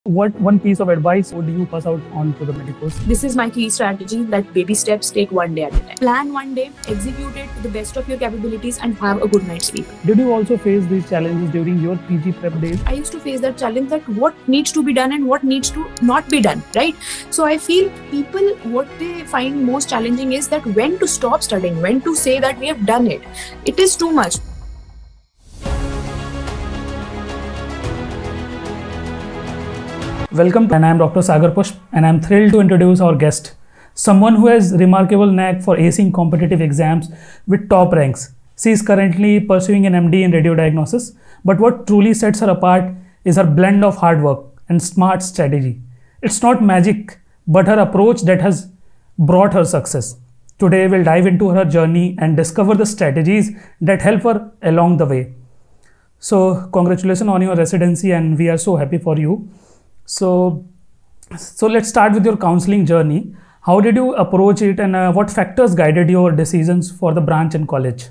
What one piece of advice would you pass out on to the medicos? This is my key strategy, that baby steps, take one day at a time. Plan one day, execute it to the best of your capabilities and have a good night's sleep. Did you also face these challenges during your PG prep days? I used to face that challenge, that what needs to be done and what needs to not be done, right? So I feel people, what they find most challenging is that when to stop studying, when to say that we have done it. It is too much. Welcome, and I am Dr. Sagar Pushp, and I am thrilled to introduce our guest, someone who has remarkable knack for acing competitive exams with top ranks. She is currently pursuing an MD in radiodiagnosis, but what truly sets her apart is her blend of hard work and smart strategy. It's not magic, but her approach that has brought her success. Today, we'll dive into her journey and discover the strategies that help her along the way. So, congratulations on your residency, and we are so happy for you. So let's start with your counseling journey. How did you approach it, and what factors guided your decisions for the branch and college?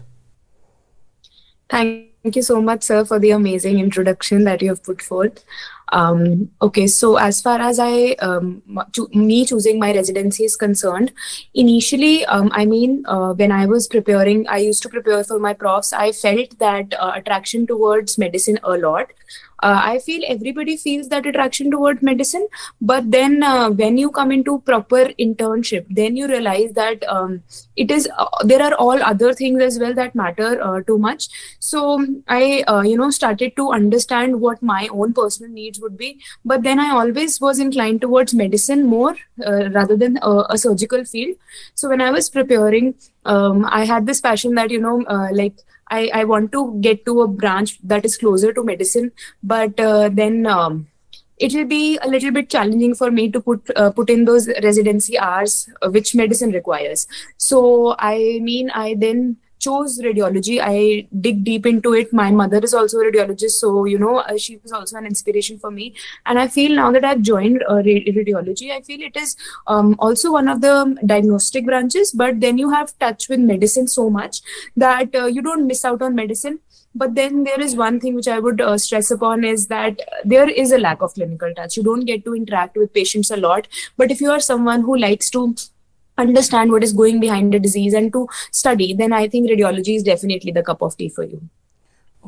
Thank you so much, sir, for the amazing introduction that you have put forth. Okay, so as far as me choosing my residency is concerned, initially, when I was preparing, I used to prepare for my profs. I felt that attraction towards medicine a lot. I feel everybody feels that attraction toward medicine, but then when you come into proper internship, then you realize that there are all other things as well that matter too much. So I started to understand what my own personal needs would be, but then I always was inclined towards medicine more rather than a surgical field. So when I was preparing, I had this passion that I want to get to a branch that is closer to medicine, but then it will be a little bit challenging for me to put in those residency hours which medicine requires. So I then chose radiology. I dig deep into it. My mother is also a radiologist, so she was also an inspiration for me. And I feel now that I've joined radiology, I feel it is also one of the diagnostic branches, but then you have touch with medicine so much that you don't miss out on medicine. But then there is one thing which I would stress upon is that there is a lack of clinical touch. You don't get to interact with patients a lot. But if you are someone who likes to understand what is going behind the disease and to study, then I think radiology is definitely the cup of tea for you.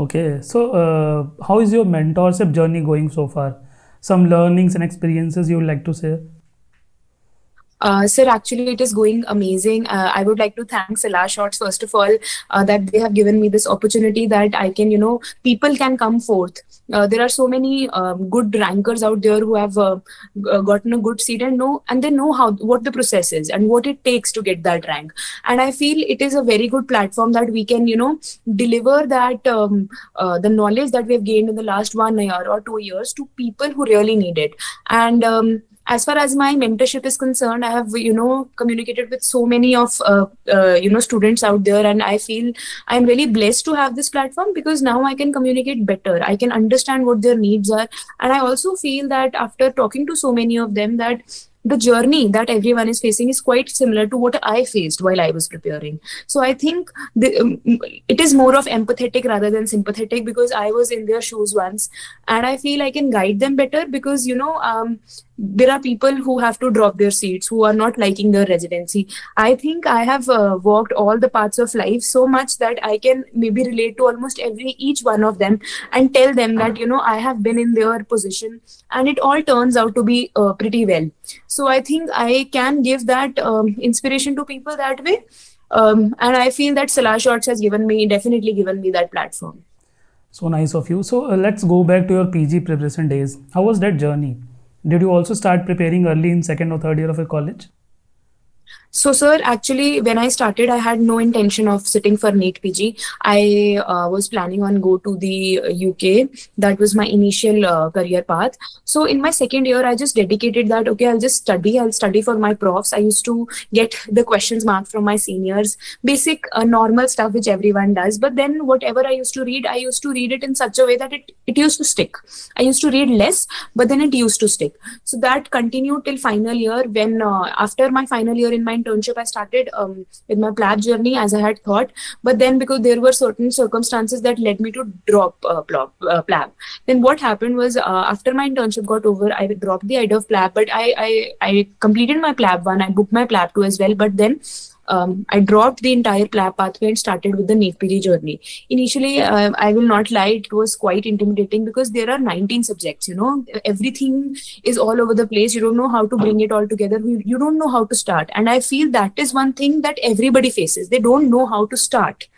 Okay, so how is your mentorship journey going so far? Some learnings and experiences you would like to share? Sir, actually, it is going amazing. I would like to thank Salah Shots, first of all, that they have given me this opportunity that I can, people can come forth. There are so many good rankers out there who have gotten a good seat and they know what the process is and what it takes to get that rank. And I feel it is a very good platform that we can, deliver that the knowledge that we have gained in the last 1 year or 2 years to people who really need it. And as far as my mentorship is concerned, I have, communicated with so many of, students out there. And I feel I'm really blessed to have this platform because now I can communicate better. I can understand what their needs are. And I also feel that after talking to so many of them, that the journey that everyone is facing is quite similar to what I faced while I was preparing. So I think it is more of empathetic rather than sympathetic because I was in their shoes once, and I feel I can guide them better because, there are people who have to drop their seats, who are not liking their residency. I think I have walked all the parts of life so much that I can maybe relate to almost each one of them and tell them that, I have been in their position and it all turns out to be pretty well. So I think I can give that inspiration to people that way. And I feel that Salah Shots has definitely given me that platform. So nice of you. So let's go back to your PG preparation days. How was that journey? Did you also start preparing early in second or third year of your college? So, sir, actually, when I started, I had no intention of sitting for NEET PG. I was planning on go to the UK. That was my initial career path. So in my second year, I just dedicated that, okay, I'll study for my profs. I used to get the questions marked from my seniors, basic normal stuff which everyone does. But then whatever I used to read it in such a way that it used to stick. I used to read less, but then it used to stick. So that continued till final year when after my final year in my internship, I started with my PLAB journey as I had thought. But then because there were certain circumstances that led me to drop PLAB. Then what happened was after my internship got over, I dropped the idea of PLAB, but I completed my PLAB 1, I booked my PLAB 2 as well. But then I dropped the entire PLAB pathway and started with the NEET PG journey. Initially, I will not lie, it was quite intimidating because there are 19 subjects, everything is all over the place. You don't know how to bring it all together. You don't know how to start. And I feel that is one thing that everybody faces. They don't know how to start.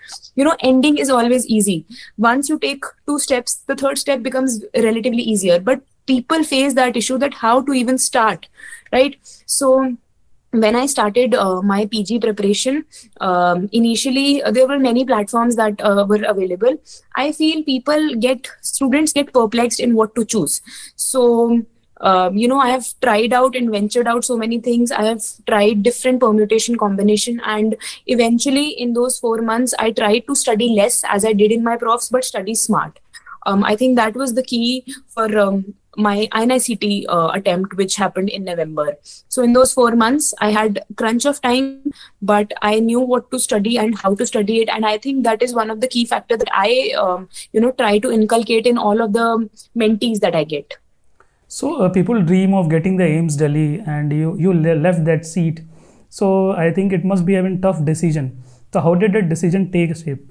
Ending is always easy. Once you take 2 steps, the third step becomes relatively easier. But people face that issue, that how to even start, right? So when I started my PG preparation, initially there were many platforms that were available. I feel students get perplexed in what to choose. So, I have tried out and ventured out so many things. I have tried different permutation combination, and eventually in those 4 months, I tried to study less as I did in my profs, but study smart. I think that was the key for my INICT attempt, which happened in November. So in those 4 months, I had crunch of time, but I knew what to study and how to study it. And I think that is one of the key factors that I, try to inculcate in all of the mentees that I get. So people dream of getting the AIIMS Delhi, and you left that seat. So I think it must be having tough decision. So how did that decision take shape?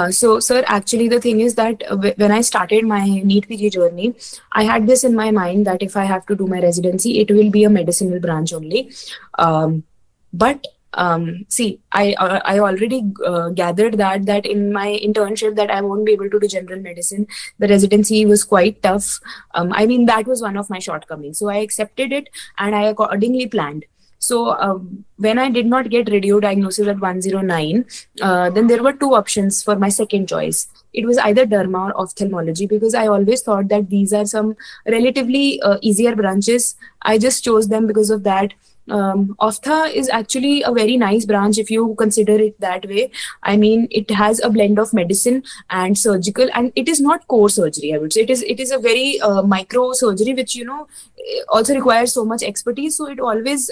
So, sir, actually, the thing is that when I started my NEET PG journey, I had this in my mind that if I have to do my residency, it will be a medicinal branch only. But see, I already gathered that in my internship that I won't be able to do general medicine. The residency was quite tough. That was one of my shortcomings. So I accepted it and I accordingly planned. So when I did not get radio diagnosis at 109, then there were 2 options for my second choice. It was either derma or ophthalmology, because I always thought that these are some relatively easier branches. I just chose them because of that. Ophtha is actually a very nice branch if you consider it that way. It has a blend of medicine and surgical, and it is not core surgery, I would say. It is a very micro surgery, which also requires so much expertise. So it always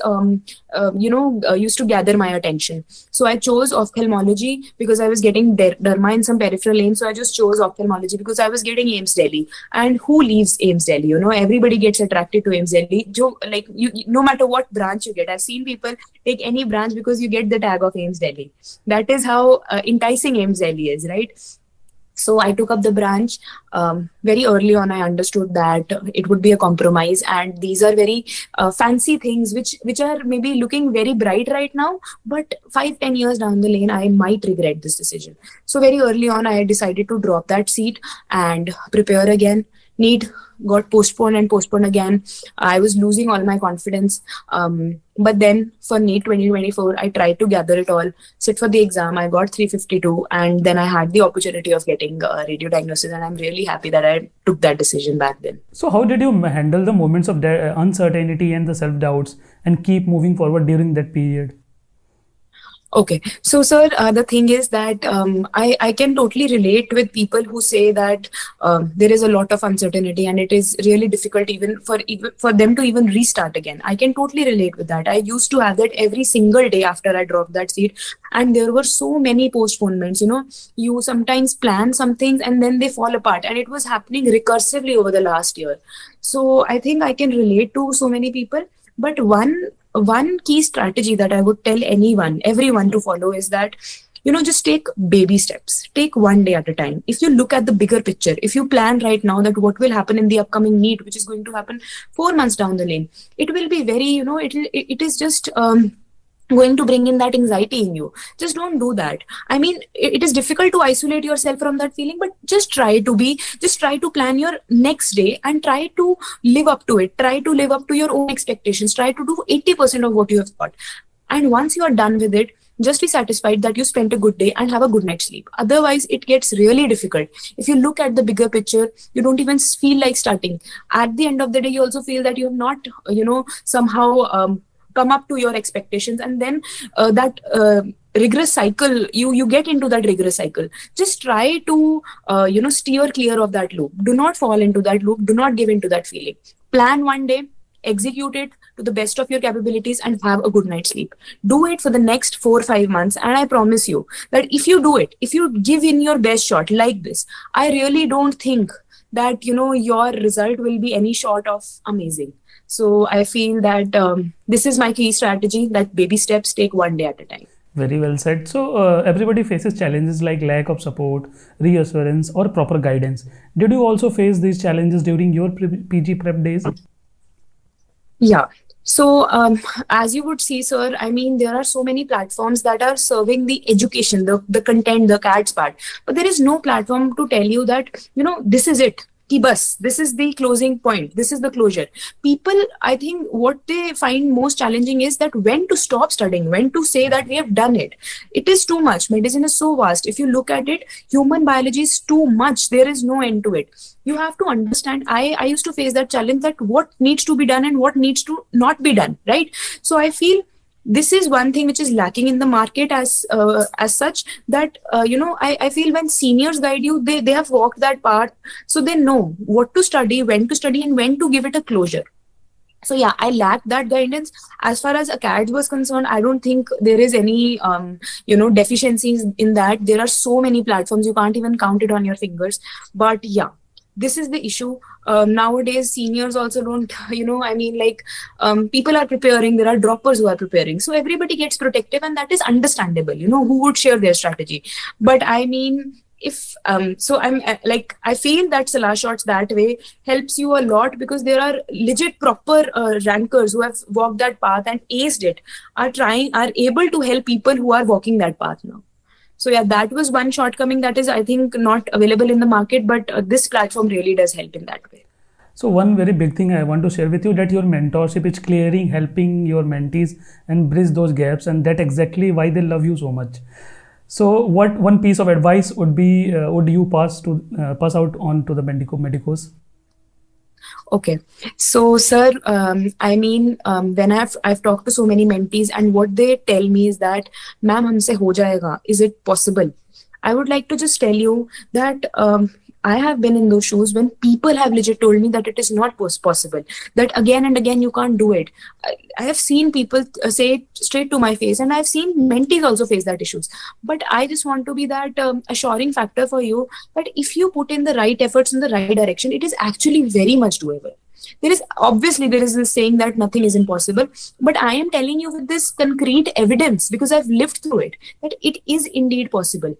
used to gather my attention. So I chose ophthalmology because I was getting derma in some peripheral aim. So I just chose ophthalmology because I was getting AIIMS Delhi. And who leaves AIIMS Delhi? Everybody gets attracted to AIIMS Delhi. No matter what branch you get. I've seen people take any branch because you get the tag of AIIMS Delhi. That is how enticing AIIMS Delhi is, right? So I took up the branch. Very early on, I understood that it would be a compromise, and these are very fancy things which are maybe looking very bright right now, but 5-10 years down the lane, I might regret this decision. So very early on, I decided to drop that seat and prepare again. NEET got postponed and postponed again. I was losing all my confidence. But then for NEET 2024, I tried to gather it all, sit for the exam. I got 352, and then I had the opportunity of getting radio diagnosis, and I'm really happy that I took that decision back then. So how did you handle the moments of uncertainty and the self-doubts and keep moving forward during that period? Okay. So, sir, the thing is that I can totally relate with people who say that there is a lot of uncertainty and it is really difficult even for them to even restart again. I can totally relate with that. I used to have that every single day after I dropped that seat, and there were so many postponements. You sometimes plan some things and then they fall apart, and it was happening recursively over the last year. So I think I can relate to so many people. But one key strategy that I would tell everyone to follow is that, just take baby steps. Take one day at a time. If you look at the bigger picture, if you plan right now that what will happen in the upcoming NEET, which is going to happen 4 months down the lane, it will be very, it is just going to bring in that anxiety in you. Just don't do that. It is difficult to isolate yourself from that feeling, but just try to plan your next day and try to live up to it. Try to live up to your own expectations. Try to do 80% of what you have thought. And once you are done with it, just be satisfied that you spent a good day and have a good night's sleep. Otherwise, it gets really difficult. If you look at the bigger picture, you don't even feel like starting. At the end of the day, you also feel that you have not, somehow come up to your expectations, and then that rigorous cycle, you get into that rigorous cycle. Just try to steer clear of that loop. Do not fall into that loop. Do not give into that feeling. Plan one day, execute it, to the best of your capabilities and have a good night's sleep. Do it for the next 4 or 5 months, and I promise you that if you do it, if you give in your best shot like this, I really don't think that your result will be any short of amazing. So I feel that this is my key strategy, that baby steps, take one day at a time. Very well said. So everybody faces challenges like lack of support, reassurance, or proper guidance. Did you also face these challenges during your PG prep days? Yeah. So as you would see, sir, I mean, there are so many platforms that are serving the education, the content, the CADS part, but there is no platform to tell you that, this is it. Ki bus, this is the closing point. This is the closure. People, I think what they find most challenging is that when to stop studying, when to say that we have done it. It is too much. Medicine is so vast. If you look at it, human biology is too much. There is no end to it. You have to understand, I used to face that challenge, that what needs to be done and what needs to not be done, right? So I feel this is one thing which is lacking in the market as such, that I feel when seniors guide you, they have walked that path, so they know what to study, when to study, and when to give it a closure. So yeah, I lacked that guidance. As far as ACADS was concerned, I don't think there is any deficiencies in that. There are so many platforms, you can't even count it on your fingers. But yeah, this is the issue. Nowadays, seniors also don't, people are preparing, there are droppers who are preparing. So everybody gets protective, and that is understandable, who would share their strategy. But I mean, if, I feel that Salah Shots that way helps you a lot, because there are legit proper rankers who have walked that path and aced it, are able to help people who are walking that path now. So yeah, that was one shortcoming that is, I think, not available in the market, but this platform really does help in that way. So one very big thing I want to share with you, that your mentorship is clearing, helping your mentees and bridge those gaps, and that exactly why they love you so much. So what one piece of advice would be, would you pass out on to the medicos? Okay, so sir, when I've talked to so many mentees, and what they tell me is that, ma'am, humse ho jayega, is it possible? I would like to just tell you that I have been in those shoes when people have legit told me that it is not possible, that again and again you can't do it. I have seen people say it straight to my face, and I've seen mentees also face that issues. But I just want to be that assuring factor for you, that if you put in the right efforts in the right direction, it is actually very much doable. There is this saying that nothing is impossible, but I am telling you with this concrete evidence, because I've lived through it, that it is indeed possible.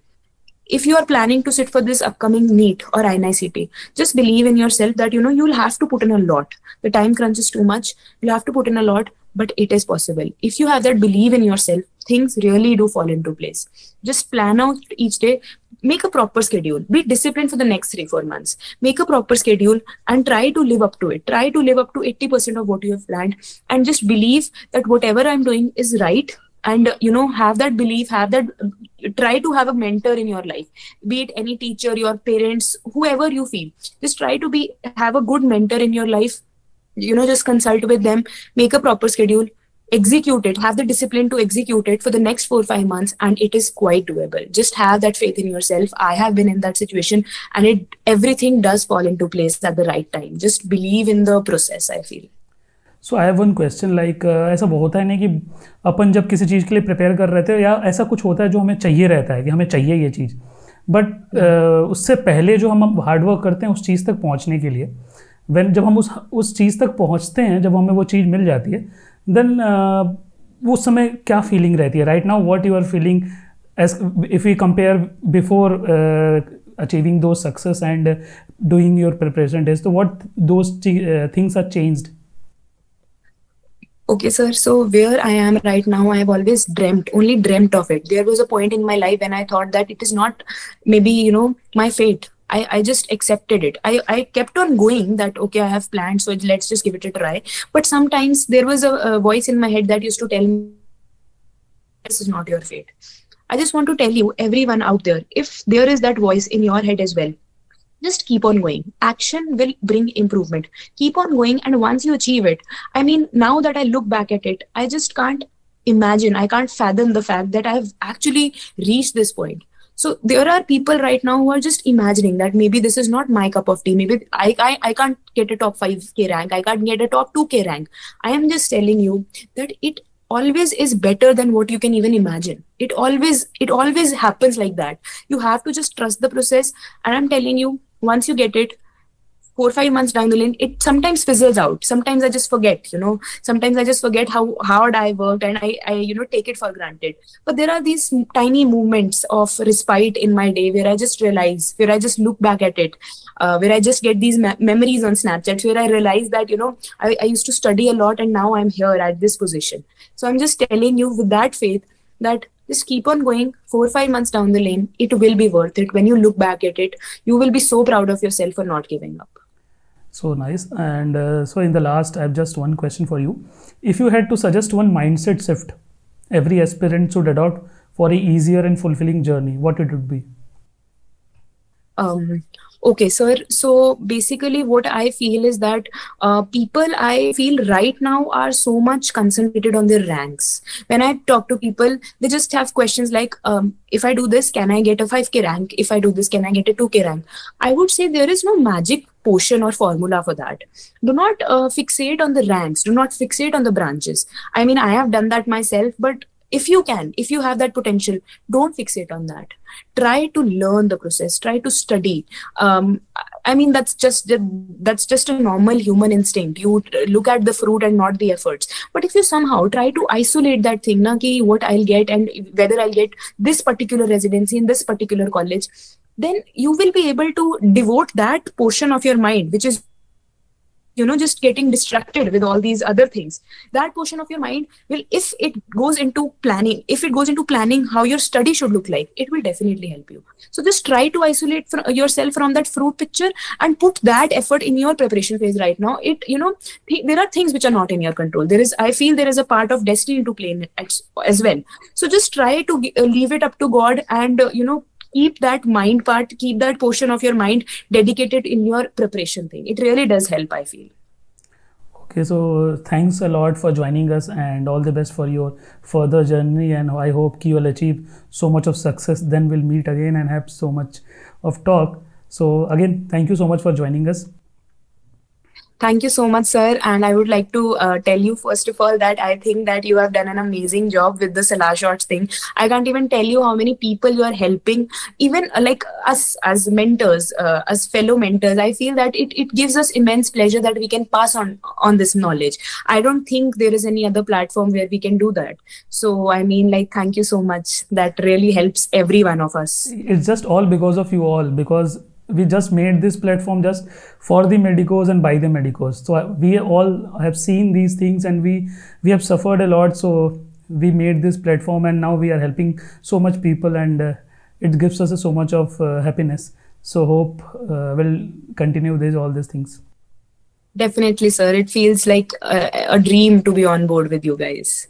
If you are planning to sit for this upcoming NEET or INICT, just believe in yourself that, you'll have to put in a lot. The time crunch is too much. You'll have to put in a lot, but it is possible. If you have that belief in yourself, things really do fall into place. Just plan out each day. Make a proper schedule. Be disciplined for the next 3-4 months. Make a proper schedule and try to live up to it. Try to live up to 80% of what you have planned, and just believe that whatever I'm doing is right. And have that belief, try to have a mentor in your life, be it any teacher, your parents, whoever you feel. Just try to have a good mentor in your life. Just consult with them, make a proper schedule, execute it, have the discipline to execute it for the next 4-5 months, and it is quite doable. Just have that faith in yourself. I have been in that situation, and everything does fall into place at the right time. Just believe in the process, I feel. So I have one question, like ऐसा बहुत है नहीं कि अपन जब किसी चीज़ के लिए prepare कर रहे थे, या ऐसा कुछ होता है जो हमें चाहिए रहता है कि हमें चाहिए ये चीज़, बट उससे पहले जो हम हार्डवर्क करते हैं उस चीज़ तक पहुंचने के लिए, जब हम उस चीज़ तक पहुंचते हैं, जब हमें वो चीज़ मिल जाती है, देन उस समय क्या फीलिंग रहती है? Right now what you are feeling as if we compare before achieving those success and doing your preparation days, तो what those things are changed? Okay, sir. So where I am right now, I have always only dreamt of it. There was a point in my life when I thought that it is not maybe, my fate. I just accepted it. I kept on going that, okay, I have planned, so let's just give it a try. But sometimes there was a voice in my head that used to tell me, this is not your fate. I just want to tell you, everyone out there, if there is that voice in your head as well, just keep on going. Action will bring improvement. Keep on going, and once you achieve it, I mean, now that I look back at it, I just can't imagine, I can't fathom the fact that I've actually reached this point. So there are people right now who are just imagining that maybe this is not my cup of tea. Maybe I can't get a top 5K rank. I can't get a top 2K rank. I am just telling you that it always is better than what you can even imagine. It always happens like that. You have to just trust the process. And I'm telling you, once you get it, 4 5 months down the line, it sometimes fizzles out. Sometimes I just forget, sometimes I just forget how hard I worked, and I take it for granted. But there are these tiny moments of respite in my day where I just realize, where I just look back at it, where I just get these memories on Snapchat, where I realize that, I used to study a lot and now I'm here at this position. So I'm just telling you with that faith that just keep on going. 4 5 months down the lane, it will be worth it. When you look back at it, you will be so proud of yourself for not giving up. So nice. And so in the last, I have just one question for you. If you had to suggest one mindset shift every aspirant should adopt for a easier and fulfilling journey, what it would be? Okay, sir. So basically, what I feel is that people, I feel right now, are so much concentrated on their ranks. When I talk to people, they just have questions like, if I do this, can I get a 5K rank? If I do this, can I get a 2K rank? I would say there is no magic potion or formula for that. Do not fixate on the ranks. Do not fixate on the branches. I mean, I have done that myself, but if you have that potential, don't fixate on that. Try to learn the process, try to study. I mean, that's just a normal human instinct. You look at the fruit and not the efforts. But if you somehow try to isolate that thing, ki what I'll get and whether I'll get this particular residency in this particular college, then you will be able to devote that portion of your mind, which is just getting distracted with all these other things. That portion of your mind will, if it goes into planning how your study should look like, it will definitely help you. So just try to isolate yourself from that fruit picture and put that effort in your preparation phase right now. There are things which are not in your control. I feel there is a part of destiny to play in it as well. So just try to leave it up to God, and keep that mind part, keep that portion of your mind dedicated in your preparation thing. It really does help, I feel. Okay, so thanks a lot for joining us, and all the best for your further journey. And I hope you will achieve so much of success. Then we'll meet again and have so much of talk. So again, thank you so much for joining us. Thank you so much, sir. And I would like to tell you, first of all, that I think that you have done an amazing job with the Salah Shots thing. I can't even tell you how many people you are helping, even like us as mentors, as fellow mentors. I feel that it gives us immense pleasure that we can pass on this knowledge. I don't think there is any other platform where we can do that. So, I mean, thank you so much. That really helps every one of us. It's just all because of you all, because we just made this platform just for the medicos and by the medicos. So we all have seen these things, and we have suffered a lot. So we made this platform, and now we are helping so much people, and it gives us so much of happiness. So hope we'll continue all these things. Definitely, sir. It feels like a dream to be on board with you guys.